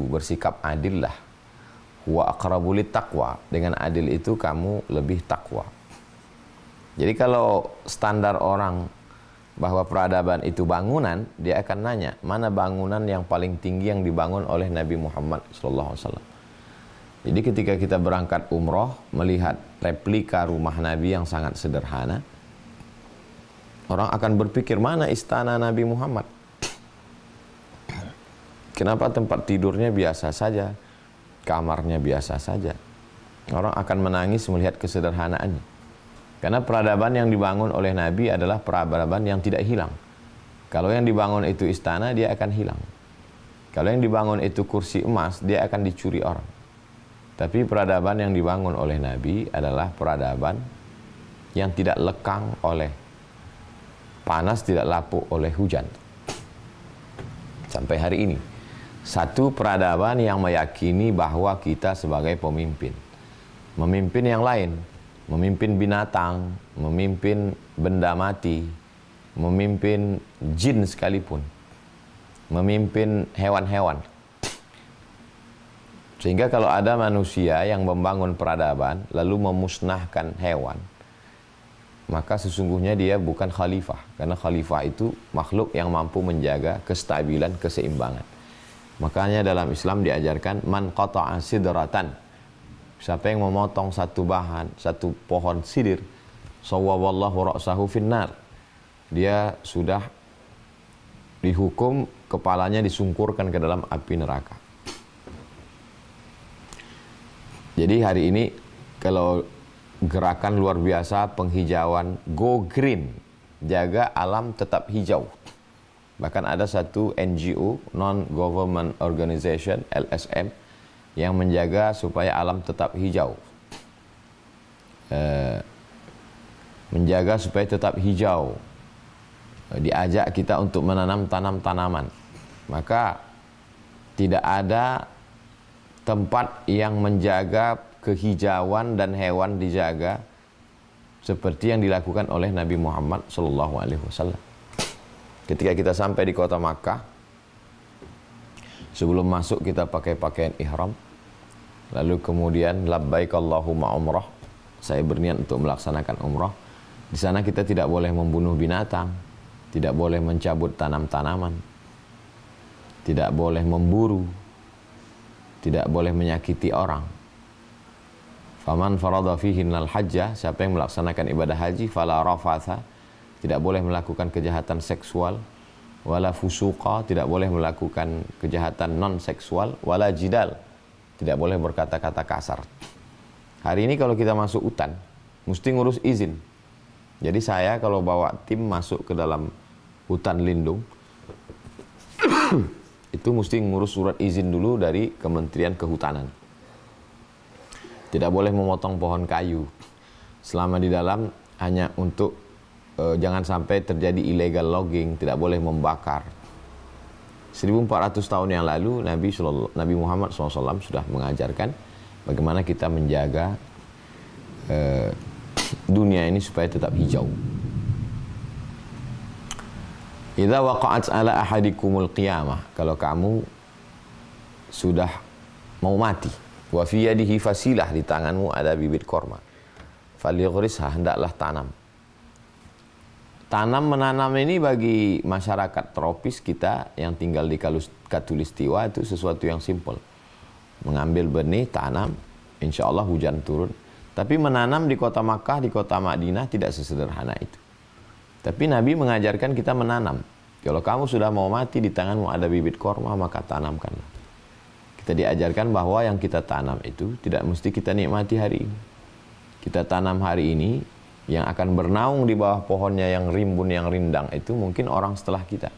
bersikap adil lah. Huwa aqrabu littaqwa. Dengan adil itu kamu lebih takwa. Jadi kalau standar orang bahwa peradaban itu bangunan, dia akan nanya, mana bangunan yang paling tinggi yang dibangun oleh Nabi Muhammad SAW. Jadi ketika kita berangkat umroh, melihat replika rumah Nabi yang sangat sederhana, orang akan berpikir, mana istana Nabi Muhammad? Kenapa tempat tidurnya biasa saja, kamarnya biasa saja? Orang akan menangis melihat kesederhanaannya. Karena peradaban yang dibangun oleh Nabi adalah peradaban yang tidak hilang. Kalau yang dibangun itu istana, dia akan hilang. Kalau yang dibangun itu kursi emas, dia akan dicuri orang. Tapi peradaban yang dibangun oleh Nabi adalah peradaban yang tidak lekang oleh panas, tidak lapuk oleh hujan. Sampai hari ini. Satu peradaban yang meyakini bahwa kita sebagai pemimpin. Memimpin yang lain. Memimpin binatang, memimpin benda mati, memimpin jin sekalipun. Memimpin hewan-hewan. Sehingga kalau ada manusia yang membangun peradaban lalu memusnahkan hewan, maka sesungguhnya dia bukan khalifah. Karena khalifah itu makhluk yang mampu menjaga kestabilan, keseimbangan. Makanya dalam Islam diajarkan man qata'a sidratan. Siapa yang memotong satu bahan, satu pohon sidir, sawwallahu ra'sahu finnar. Dia sudah dihukum, kepalanya disungkurkan ke dalam api neraka. Jadi hari ini kalau gerakan luar biasa penghijauan, go green, jaga alam tetap hijau. Bahkan ada satu NGO, non-government organization, LSM, yang menjaga supaya alam tetap hijau. Menjaga supaya tetap hijau. Diajak kita untuk menanam tanaman. Maka tidak ada tempat yang menjaga kehijauan dan hewan dijaga seperti yang dilakukan oleh Nabi Muhammad SAW. Ketika kita sampai di kota Makkah, sebelum masuk kita pakai pakaian ihram. Lalu kemudian labbaik Allahumma umrah. Saya berniat untuk melaksanakan umrah. Di sana kita tidak boleh membunuh binatang, tidak boleh mencabut tanam-tanaman, tidak boleh memburu, tidak boleh menyakiti orang. Faman farada fihinnal hajjah, siapa yang melaksanakan ibadah haji, fala rafatha, tidak boleh melakukan kejahatan seksual, wala fusuqa, tidak boleh melakukan kejahatan non-seksual, wala jidal, tidak boleh berkata-kata kasar. Hari ini kalau kita masuk hutan, mesti ngurus izin. Jadi saya kalau bawa tim masuk ke dalam hutan lindung, itu mesti ngurus surat izin dulu dari Kementerian Kehutanan. Tidak boleh memotong pohon kayu. Selama di dalam hanya untuk jangan sampai terjadi illegal logging, tidak boleh membakar. 1400 tahun yang lalu Nabi Muhammad SAW sudah mengajarkan bagaimana kita menjaga dunia ini supaya tetap hijau. Idza waqa'at ala ahadikumul qiyamah, kalau kamu sudah mau mati, wa fi yadihi fasilah, di tanganmu ada bibit korma, falyughrisha, hendaklah tanam. Menanam ini bagi masyarakat tropis kita yang tinggal di Katulistiwa itu sesuatu yang simpel. Mengambil benih, tanam, insya Allah hujan turun. Tapi menanam di kota Makkah, di kota Madinah tidak sesederhana itu. Tapi Nabi mengajarkan kita menanam. Kalau kamu sudah mau mati, di tanganmu ada bibit korma, maka tanamkanlah. Kita diajarkan bahwa yang kita tanam itu tidak mesti kita nikmati hari ini. Kita tanam hari ini, yang akan bernaung di bawah pohonnya yang rimbun, yang rindang itu mungkin orang setelah kita.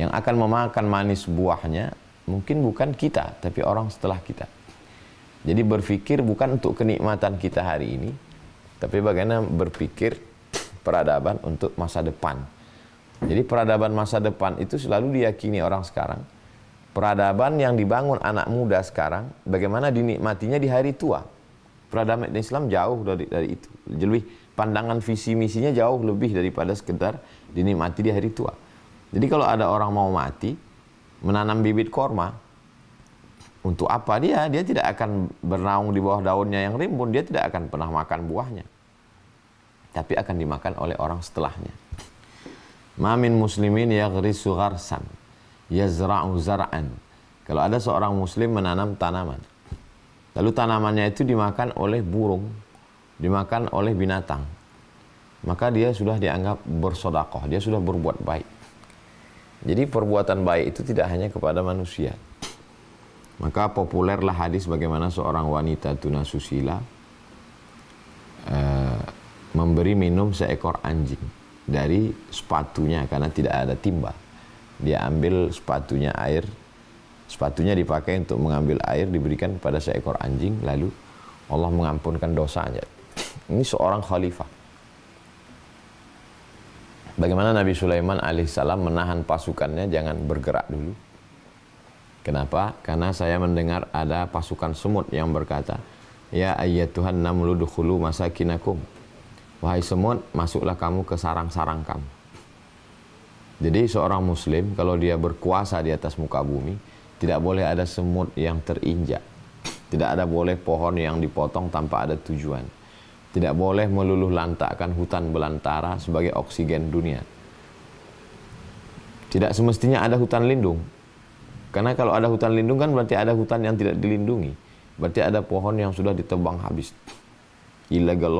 Yang akan memakan manis buahnya mungkin bukan kita, tapi orang setelah kita. Jadi berpikir bukan untuk kenikmatan kita hari ini, tapi bagaimana berpikir peradaban untuk masa depan. Jadi peradaban masa depan itu selalu diyakini orang sekarang. Peradaban yang dibangun anak muda sekarang, bagaimana dinikmatinya di hari tua. Peradaban Islam jauh dari itu. Lebih pandangan visi misinya jauh lebih daripada sekedar dinikmati di hari tua. Jadi kalau ada orang mau mati, menanam bibit korma, Untuk apa dia? Dia tidak akan bernaung di bawah daunnya yang rimbun, dia tidak akan pernah makan buahnya. Tapi akan dimakan oleh orang setelahnya. Ma min muslimin yaghrisu gharsan yazra'u zar'an. Kalau ada seorang muslim menanam tanaman, lalu tanamannya itu dimakan oleh burung, dimakan oleh binatang, maka dia sudah dianggap bersedekah, dia sudah berbuat baik. Jadi perbuatan baik itu tidak hanya kepada manusia. Maka populerlah hadis bagaimana seorang wanita tunasusila memberi minum seekor anjing dari sepatunya karena tidak ada timba. Dia ambil sepatunya air, sepatunya dipakai untuk mengambil air, diberikan kepada seekor anjing, lalu Allah mengampunkan dosanya. Ini seorang khalifah. Bagaimana Nabi Sulaiman alaihissalam menahan pasukannya jangan bergerak dulu. Kenapa? Karena saya mendengar ada pasukan semut yang berkata, ya ayyatuhan namlu dukhulu masakinakum. Wahai semut, masuklah kamu ke sarang-sarang kamu. Jadi seorang muslim kalau dia berkuasa di atas muka bumi, tidak boleh ada semut yang terinjak. Tidak ada boleh pohon yang dipotong tanpa ada tujuan. Tidak boleh meluluh lantakkan hutan belantara sebagai oksigen dunia. Tidak semestinya ada hutan lindung. Karena kalau ada hutan lindung kan berarti ada hutan yang tidak dilindungi. Berarti ada pohon yang sudah ditebang habis. Illegal